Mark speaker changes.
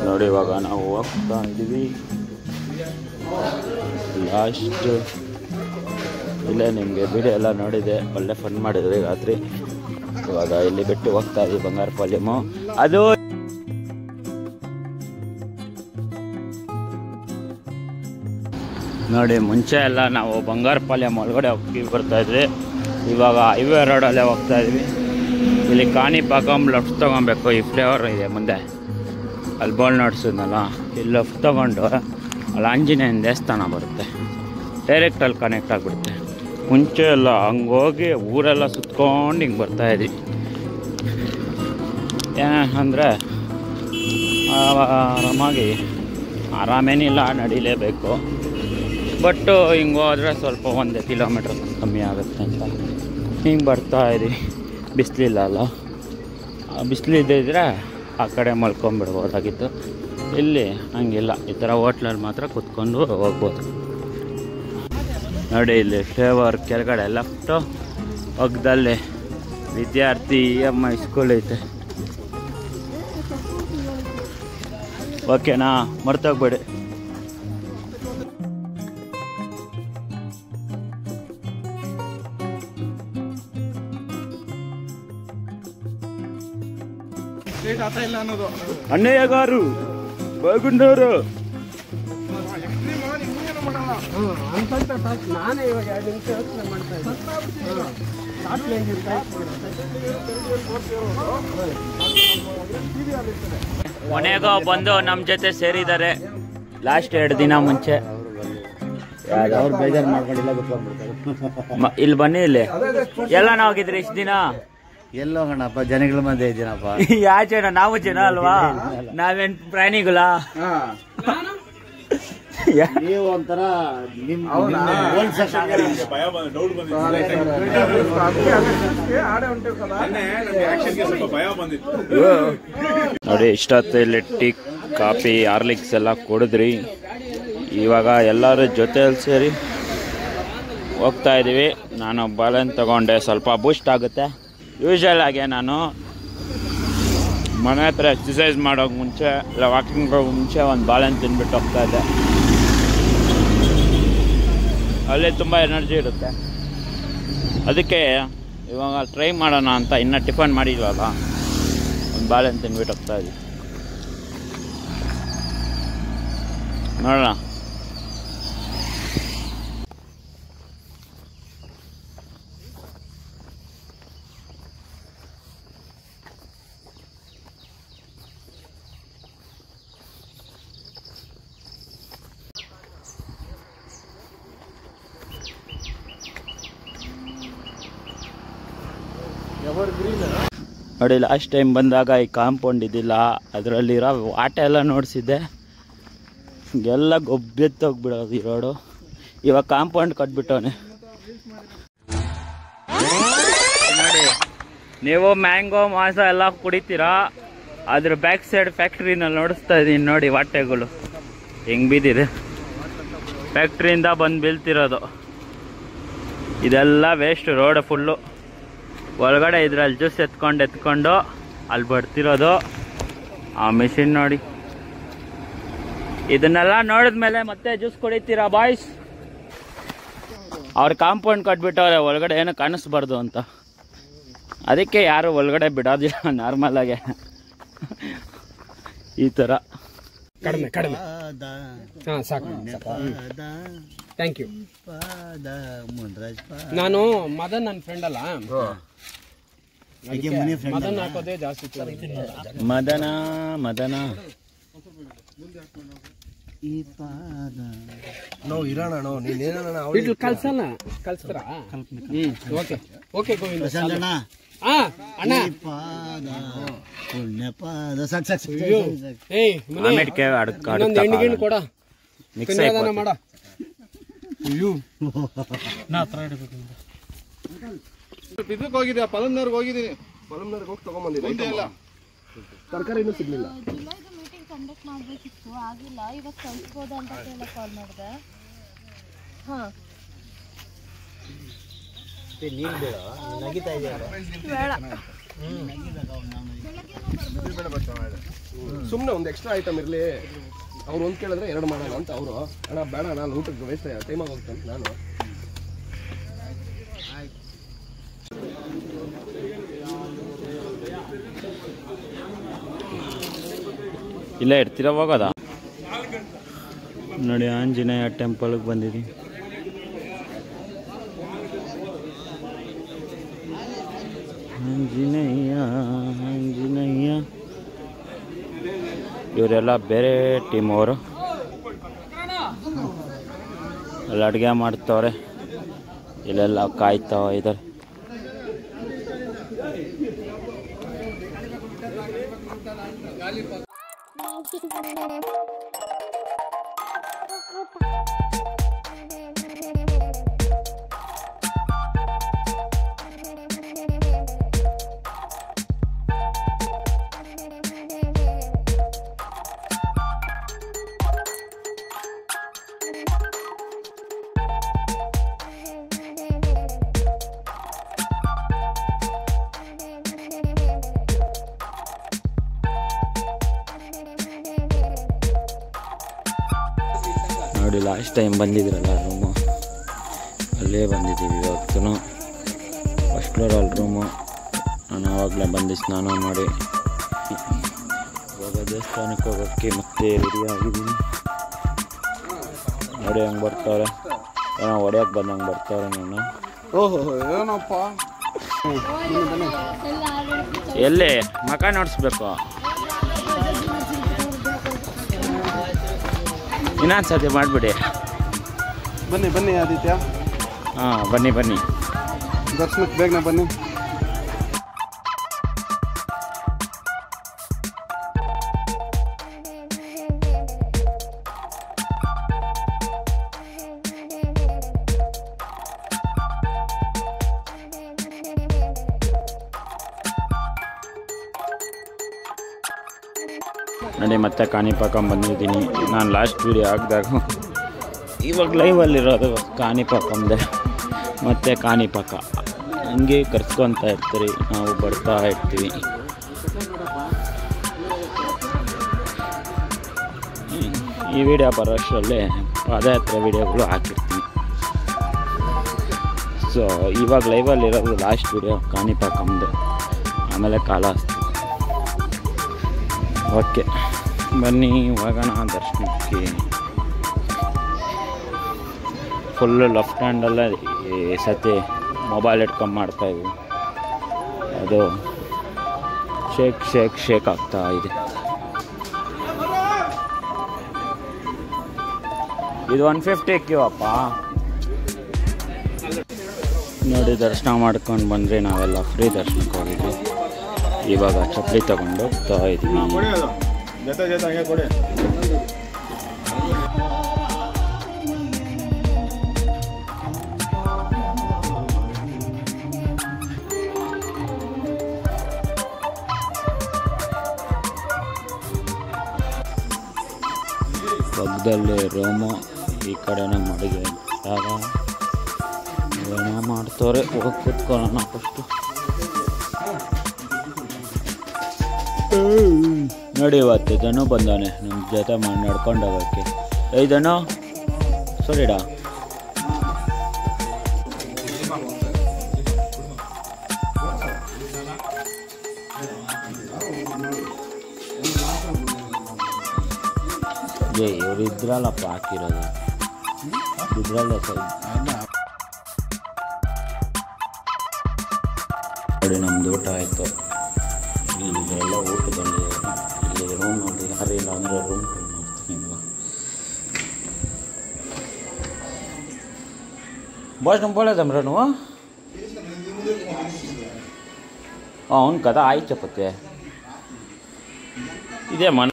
Speaker 1: ನೋಡಿ ಇವಾಗ ನಾವು ಹೋಗ್ತಾ ಇದ್ದೀವಿ ಲಾಸ್ಟ್. ಇಲ್ಲೇ ನಿಮಗೆ ವಿಡಿಯೋ ಎಲ್ಲ ನೋಡಿದೆ, ಒಳ್ಳೆ ಫನ್ ಮಾಡಿದ್ವಿ ರಾತ್ರಿ. ಇವಾಗ ಇಲ್ಲಿ ಬಿಟ್ಟು ಹೋಗ್ತಾ ಇದ್ದೀವಿ ಬಂಗಾರಪಾಳ್ಯಮು. ಅದು ನೋಡಿ ಮುಂಚೆ ಎಲ್ಲ ನಾವು ಬಂಗಾರಪಾಳ್ಯಂ ಒಳಗಡೆ ಹೋಗಿ ಬರ್ತಾಯಿದ್ವಿ. ಇವಾಗ ಹೈವೇ ರೋಡಲ್ಲೇ ಹೋಗ್ತಾ ಇದ್ವಿ. ಇಲ್ಲಿ ಕಾಣಿಪಾಕಂ ಲೆಫ್ಟ್ ತೊಗೊಬೇಕು. ಈ ಫ್ಲೇವರ್ ಇದೆ ಮುಂದೆ, ಅಲ್ಲಿ ಬೋಲ್ ನೋಡ್ಸಿದ್ನಲ್ಲ, ಇಲ್ಲಿ ಲೆಫ್ಟ್ ತೊಗೊಂಡು ಅಲ್ಲಿ ಆಂಜನೇಯನ ದೇವಸ್ಥಾನ ಬರುತ್ತೆ, ಡೈರೆಕ್ಟ್ ಅಲ್ಲಿ ಕನೆಕ್ಟ್ ಆಗಿಬಿಡುತ್ತೆ. ಮುಂಚೆ ಎಲ್ಲ ಹಂಗೋಗಿ ಊರೆಲ್ಲ ಸುತ್ಕೊಂಡು ಹಿಂಗೆ ಬರ್ತಾಯಿದ್ವಿ. ಏನಂದರೆ ಆರಾಮೇನಿಲ್ಲ, ನಡೀಲೇಬೇಕು. ಬಟ್ಟು ಹಿಂಗೆ ಹೋದರೆ ಸ್ವಲ್ಪ 1 ಕಿಲೋಮೀಟ್ರ್ ಕಮ್ಮಿ ಆಗುತ್ತೆ ಅಂತ ಹಿಂಗೆ ಬರ್ತಾಯಿದ್ವಿ. ಬಿಸಿಲಿಲ್ಲ ಅಲ್ಲ, ಬಿಸಿಲಿದ್ದಿದ್ರೆ ಆ ಕಡೆ ಮಲ್ಕೊಂಬಿಡ್ಬೋದಾಗಿತ್ತು. ಇಲ್ಲಿ ಹಂಗಿಲ್ಲ, ಈ ಥರ ಹೋಟ್ಲಲ್ಲಿ ಮಾತ್ರ ಕೂತ್ಕೊಂಡು ಹೋಗ್ಬೋದು. ನೋಡಿ ಇಲ್ಲಿ ಫ್ಲೇವರ್ ಕೆಳಗಡೆ ಲೆಫ್ಟು ಪಕ್ಕದಲ್ಲಿ ವಿದ್ಯಾರ್ಥಿ EMI ಸ್ಕೂಲ್ ಐತೆ. ಓಕೆನಾ, ಮರ್ತೋಗ್ಬೇಡಿ. ಅಣ್ಣಯ್ಯ గారు బాగున్నారు. ಕೊನೆಗೂ ಬಂದು ನಮ್ಮ ಜೊತೆ ಸೇರಿದ್ದಾರೆ ಲಾಸ್ಟ್ 2 ದಿನ ಮುಂಚೆ. ಅವ್ರು ಬೇಜಾರು ಮಾಡ್ಕೊಂಡಿಲ್ಲ, ಇಲ್ಲಿ ಬನ್ನಿ. ಇಲ್ಲಿ ಎಲ್ಲ ಹೋಗಿದ್ರಿ ಇಷ್ಟು ದಿನ?
Speaker 2: ಎಲ್ಲೋ ಗಣಪ್ಪ, ಜನಗಳ ಮಧ್ಯೆ ಇದ್ದೀನಪ್ಪ.
Speaker 1: ಯಾ ಜನ? ನಾವು ಜನ ಅಲ್ವಾ, ನಾವೇನ್ ಪ್ರಾಣಿಗಳ?
Speaker 2: ನೀವು ಒಂಥರ
Speaker 1: ನೋಡಿ ಇಷ್ಟೊತ್ತು ಇಲ್ಲಿ ಟೀ ಕಾಫಿ ಹಾರ್ಲಿಕ್ಸ್ ಎಲ್ಲ ಕುಡಿದ್ರಿ. ಇವಾಗ ಎಲ್ಲರೂ ಜೊತೆಯಲ್ಲಿ ಸೇರಿ ಹೋಗ್ತಾ ಇದ್ದೀವಿ. ನಾನು ಬಾಳೆನ್ ತಗೊಂಡೆ, ಸ್ವಲ್ಪ ಬೂಸ್ಟ್ ಆಗುತ್ತೆ. ಯೂಶಲ್ ಆಗಿ ನಾನು ಮನೆ ಹತ್ರ ಎಕ್ಸಸೈಸ್ ಮಾಡೋಕೆ ಮುಂಚೆ ಇಲ್ಲ ವಾಕಿಂಗ್ ಹೋಗೋ ಮುಂಚೆ ಒಂದು ಬಾಳೆಹಣ್ಣು ತಿಂದ್ಬಿಟ್ಟು ಹೋಗ್ತಾ ಇದ್ದೆ. ಅಲ್ಲಿ ತುಂಬ ಎನರ್ಜಿ ಇರುತ್ತೆ. ಅದಕ್ಕೆ ಇವಾಗ ಟ್ರೈ ಮಾಡೋಣ ಅಂತ, ಇನ್ನೂ ಟಿಫನ್ ಮಾಡಿಲ್ವಲ್ಲ, ಒಂದು ಬಾಳೆಹಣ್ಣು ತಿಂದ್ಬಿಟ್ಟು ಹೋಗ್ತಾ ಇದ್ವಿ. ನೋಡೋಣ. ನೋಡಿ ಲಾಸ್ಟ್ ಟೈಮ್ ಬಂದಾಗ ಈ ಕಾಂಪೌಂಡ್ ಇದ್ದಿಲ್ಲ, ಅದರಲ್ಲಿರೋ ಆಟ ಎಲ್ಲ ನೋಡಿಸಿದ್ದೆ. ಎಲ್ಲ ಗೊಬ್ಬೆತ್ತೋಗ್ಬಿಡೋದು ಈ ರೋಡು. ಇವಾಗ ಕಾಂಪೌಂಡ್ ಕಟ್ಬಿಟ್ಟವನೆ. ನೋಡಿ ನೀವು ಮ್ಯಾಂಗೋ ಮಾಸ ಎಲ್ಲ ಕುಡಿತೀರಾ, ಅದ್ರ ಬ್ಯಾಕ್ ಸೈಡ್ ಫ್ಯಾಕ್ಟ್ರಿನಲ್ಲಿ ನೋಡಿಸ್ತಾ ಇದ್ದೀನಿ. ನೋಡಿ ವಾಟೆಗಳು ಹೆಂಗೆ ಬಿದ್ದಿದೆ, ಫ್ಯಾಕ್ಟ್ರಿಯಿಂದ ಬಂದು ಬೀಳ್ತಿರೋದು. ಇದೆಲ್ಲ ವೇಸ್ಟ್, ರೋಡ್ ಫುಲ್ಲು. ಒಳಗಡೆ ಇದ್ರಲ್ಲಿ ಜ್ಯೂಸ್ ಎತ್ಕೊಂಡು ಅಲ್ಲಿ ಬರ್ತಿರೋದು ಆ ಮಿಷಿನ್ ನೋಡಿ. ಇದನ್ನೆಲ್ಲ ನೋಡಿದ್ಮೇಲೆ ಮತ್ತೆ ಜ್ಯೂಸ್ ಕುಡಿತೀರಾ ಬಾಯ್ಸ್? ಅವ್ರ ಕಾಂಪೌಂಡ್ ಕಟ್ಬಿಟ್ಟವ್ರೆ ಒಳಗಡೆ ಏನೋ ಕಾಣಿಸ್ಬಾರ್ದು ಅಂತ. ಅದಕ್ಕೆ ಯಾರು ಒಳಗಡೆ ಬಿಡೋದಿಲ್ಲ ನಾರ್ಮಲ್ ಆಗಿ ಈ ಥರ.
Speaker 3: ಕಡಿಮೆ ಹಾಂ ಸಾಕು, ಥ್ಯಾಂಕ್ ಯು. ನಾನು ಮದನ್ ನನ್ನ ಫ್ರೆಂಡ್ ಅಲ್ಲ, ಮದನ್ ಹಾಕೋದೇ ಜಾಸ್ತಿ.
Speaker 1: ಮದನ
Speaker 3: ನಾವು ಇರೋಣ, ನೀನೇನ ಕಲ್ಸಲ್ಲ, ಕಲ್ಸ್ತಾರ? Okay okay Govinda. ಅಣ್ಣ
Speaker 1: ಹೆಣ್ಣಿಗೆ
Speaker 3: ಕೊಡ, ಕನ್ಯಾದಾನ ಮಾಡ.
Speaker 4: ಇದಕ್ಕೆ ಹೋಗಿದ್ದೆ, ಪಲಂನವ್ರಿಗೆ ಹೋಗಿದ್ದೀನಿ. ಪಲಂನವ್ರಿಗೆ ಹೋಗಿ ತಗೊಂಡ್ಬಂದಿದ್ದೆ. ಇಲ್ಲ ತರಕಾರಿ ಇನ್ನೂ ಸಿಗ್ಲಿಲ್ಲ.
Speaker 5: ಮೀಟಿಂಗ್ ಕಂಡಕ್ಟ್ ಮಾಡಬೇಕಿತ್ತು, ಆಗಿಲ್ಲ. ಇವಾಗ ಕಳಿಸ್ಬೋದಾ ಅಂತ ಕೇಳಕ್ಕೆ ಕಾಲ್ ಮಾಡಿದೆ. ಹಾಂ
Speaker 2: ನೀರು ಬೇಡ ನಗಿತಾ ಇದೆಯಲ್ಲ
Speaker 4: ಸುಮ್ಮನೆ ಒಂದು ಎಕ್ಸ್ಟ್ರಾ ಐಟಮ್ ಇರಲಿ. ಅವ್ರು ಒಂದು ಕೇಳಿದ್ರೆ 2 ಮಾಡೋಣ ಅಂತ ಅವರು. ಅಣ್ಣ ಬೇಡ ನಾನು ಊಟಕ್ಕೆ ವೇಸ್ಟ್ ಟೈಮಾಗಿ ಹೋಗ್ತೇನೆ ನಾನು.
Speaker 1: ಇಲ್ಲೇ ಇರ್ತೀರ ಹೋಗೋದಾ? ನೋಡಿ ಆಂಜನೇಯ ಟೆಂಪಲ್ಗೆ ಬಂದಿದ್ದೀವಿ. ಆಂಜನೇಯ ಆಂಜನೇಯ. ಇವರೆಲ್ಲ ಬೇರೆ ಟೀಮ್ ಅವರು. ಎಲ್ಲ ಅಡುಗೆ ಮಾಡ್ತವ್ರೆ, ಇಲ್ಲೆಲ್ಲ ಕಾಯ್ತಾವ ಇದ್ದಾರೆ. ನೋಡಿ ಲಾಸ್ಟ್ ಟೈಮ್ ಬಂದಿದ್ರಲ್ಲ ರೂಮು, ಅಲ್ಲೇ ಬಂದಿದ್ದೀವಿ. ಇವತ್ತು ಫಸ್ಟ್ ಫ್ಲೋರಲ್ಲಿ ರೂಮು. ನಾನು ಆವಾಗಲೇ ಬಂದು ಸ್ನಾನ ಮಾಡಿ ಇವಾಗ ದೇವಸ್ಥಾನಕ್ಕೆ ಹೋಗೋಕ್ಕೆ ಮತ್ತೆ ರೆಡಿ ಆಗಿದ್ದೀನಿ. ನೋಡಿ ಹಂಗೆ ಬರ್ತಾವ್ರೆ, ಏನೋ ಹೊಡೆಯೋಕ್ಕೆ ಬಂದಂಗೆ ಬರ್ತಾವ್ರೆ. ನಾನು
Speaker 4: ಓಹೋ ಏನಪ್ಪ
Speaker 1: ಎಲ್ಲಿ ಮಕ ನೋಡಿಸ್ಬೇಕು. ಇನ್ನೊಂದು ಸತಿ ಮಾಡಿಬಿಡಿ.
Speaker 4: ಬನ್ನಿ ಬನ್ನಿ ಆದಿತ್ಯ.
Speaker 1: ಹಾಂ ಬನ್ನಿ ಬನ್ನಿ,
Speaker 4: ದರ್ಶನಕ್ಕೆ ಬೇಗನೆ ಬನ್ನಿ.
Speaker 1: ನೋಡಿ ಮತ್ತೆ ಕಾಣಿಪಾಕ ಬಂದಿದ್ದೀನಿ. ನಾನು ಲಾಸ್ಟ್ ವೀಡಿಯೋ ಹಾಕಿದಾಗ ಇವಾಗ ಲೈವಲ್ಲಿರೋದು ಕಾಣಿಪಾಕಂದೆ. ಮತ್ತು ಕಾಣಿಪಾಕ ಹಂಗೆ ಕರ್ಸ್ಕೊತಾ ಇರ್ತೀರಿ, ನಾವು ಬರ್ತಾ ಇರ್ತೀವಿ. ಈ ವಿಡಿಯೋ ಬರೋಷ್ಟರಲ್ಲೇ ಪಾದಯಾತ್ರೆ ವಿಡಿಯೋಗಳು ಹಾಕಿರ್ತೀನಿ. ಸೊ ಇವಾಗ ಲೈವಲ್ಲಿರೋದು ಲಾಸ್ಟ್ ವಿಡಿಯೋ ಕಾಣಿಪಾಕಂದು, ಆಮೇಲೆ ಕಾಲಾಸ್ತಿ. ಓಕೆ ಬನ್ನಿ ಹೋಗೋಣ ದರ್ಶನಕ್ಕೆ. ಫುಲ್ಲು ಲೆಫ್ಟ್ ಹ್ಯಾಂಡಲ್ಲೇ ಈ ಸತಿ ಮೊಬೈಲ್ ಇಟ್ಕೊಂಡು ಮಾಡ್ತಾಯಿದ್ವಿ. ಅದು ಶೇಕ್ ಆಗ್ತಾ ಇದೆ. ಇದು 150 ಕ್ಯೂ ಅಪ್ಪ. ನೋಡಿ ದರ್ಶನ ಮಾಡ್ಕೊಂಡು ಬಂದರೆ ನಾವೆಲ್ಲ ಫ್ರೀ ದರ್ಶನಕ್ಕೆ ಹೋಗಿದ್ವಿ. ಇವಾಗ ಚಪ್ಪಲಿ ತಗೊಂಡು ಹೋಗ್ತಾ ಇದ್ವಿ. ಪಕ್ಕದಲ್ಲಿ ರೂಮು, ಈ ಕಡೆನೇ ಮಡುಗೆ ಜಾಗ. ಏನೋ ಮಾಡ್ತವ್ರೆ, ಹೋಗಿ ಕೂತ್ಕೊಳ್ಳೋಣ ಫಸ್ಟು. ನೋಡಿ ಇವತ್ತು ಧನು ಬಂದವನೆ ನಮ್ಮ ಜೊತೆ ನಡ್ಕೊಂಡು ಹೋಗೋಕ್ಕೆ. ಧನು ಸರಿಡ. ಇವ್ರು ಇದ್ರಲ್ಲಪ್ಪ ಹಾಕಿರೋದು, ಇದ್ರಲ್ಲೇ ಸರಿ. ನೋಡಿ ನಮ್ದು ಊಟ ಆಯಿತು. ಇಲ್ಲೆಲ್ಲ ಊಟದಲ್ಲಿ ಇಲ್ಲಿ ರೂಮ್ ನೋಡಿ, ಯಾರು ಇಲ್ಲ ಅಂದರೆ ರೂಮ್ ಮಾಡ್ತೀನಿ. భోజనం పోలేదమ్రా నువ్వు? అవును కదా, ఆయి చెప్పతే ఇదే మన